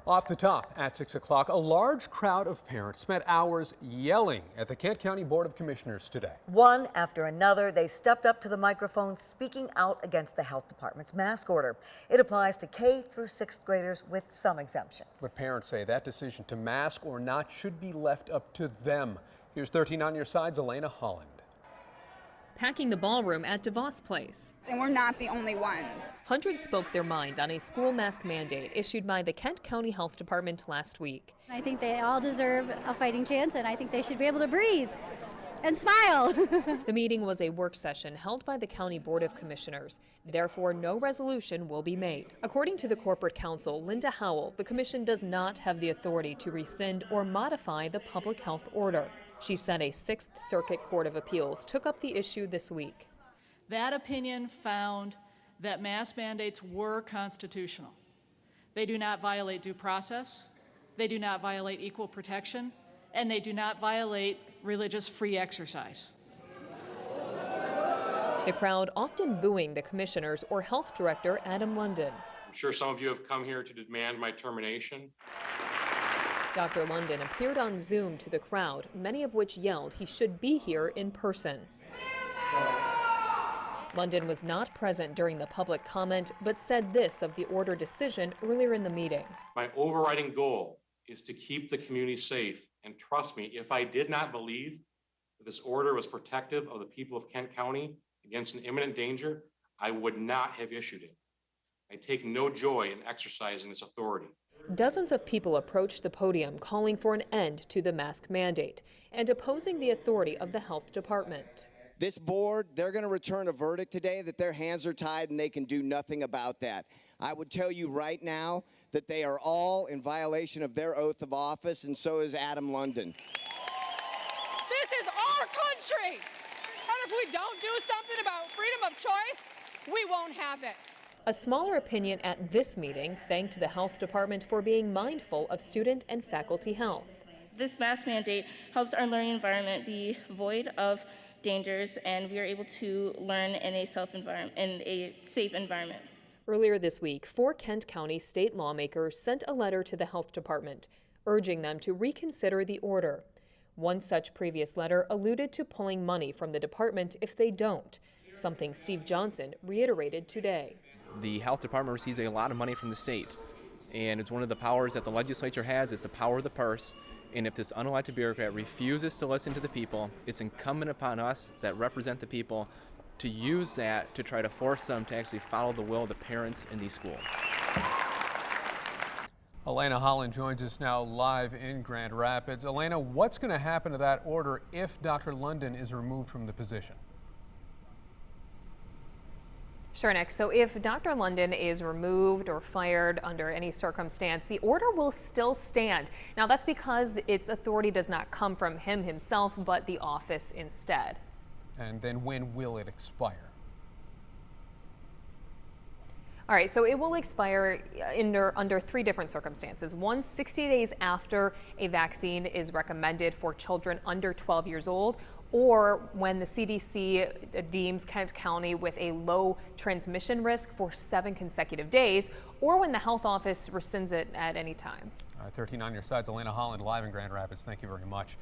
Off the top at 6 o'clock, a large crowd of parents spent hours yelling at the Kent County Board of Commissioners today. One after another, they stepped up to the microphone speaking out against the health department's mask order. It applies to K through 6th graders with some exemptions. But parents say that decision to mask or not should be left up to them. Here's 13 on your side's Elena Holland. Packing the ballroom at DeVos Place. And we're not the only ones. Hundreds spoke their mind on a school mask mandate issued by the Kent County Health Department last week. I think they all deserve a fighting chance, and I think they should be able to breathe and smile. The meeting was a work session held by the County Board of Commissioners. Therefore, no resolution will be made. According to the corporate counsel, Linda Howell, the commission does not have the authority to rescind or modify the public health order. She said a 6th Circuit Court of Appeals took up the issue this week. That opinion found that mask mandates were constitutional. They do not violate due process, they do not violate equal protection, and they do not violate religious free exercise. The crowd often booing the commissioners or health director Adam London. I'm sure some of you have come here to demand my termination. Dr. London appeared on Zoom to the crowd, many of which yelled he should be here in person. London was not present during the public comment, but said this of the order decision earlier in the meeting. My overriding goal is to keep the community safe, and trust me, if I did not believe that this order was protective of the people of Kent County against an imminent danger, I would not have issued it. I take no joy in exercising this authority. Dozens of people approached the podium calling for an end to the mask mandate and opposing the authority of the health department. This board, they're going to return a verdict today that their hands are tied and they can do nothing about that. I would tell you right now that they are all in violation of their oath of office, and so is Adam London. This is our country, and if we don't do something about freedom of choice, we won't have it. A smaller opinion at this meeting thanked the health department for being mindful of student and faculty health. This mask mandate helps our learning environment be void of dangers, and we are able to learn in a safe environment. Earlier this week, 4 Kent County state lawmakers sent a letter to the health department, urging them to reconsider the order. One such previous letter alluded to pulling money from the department if they don't, something Steve Johnson reiterated today. The health department receives a lot of money from the state, and it's one of the powers that the legislature has. It's the power of the purse, and if this unelected bureaucrat refuses to listen to the people, it's incumbent upon us that represent the people to use that to try to force them to actually follow the will of the parents in these schools. Elena Holland joins us now live in Grand Rapids. Elena, what's going to happen to that order if Dr. London is removed from the position? Sure, Nick. So if Dr. London is removed or fired under any circumstance, the order will still stand. Now, that's because its authority does not come from him himself, but the office instead. And then when will it expire? All right, so it will expire under 3 different circumstances. One, 60 days after a vaccine is recommended for children under 12 years old, or when the CDC deems Kent County with a low transmission risk for 7 consecutive days, or when the health office rescinds it at any time. All right, 13 on your sides. Elena Holland live in Grand Rapids. Thank you very much.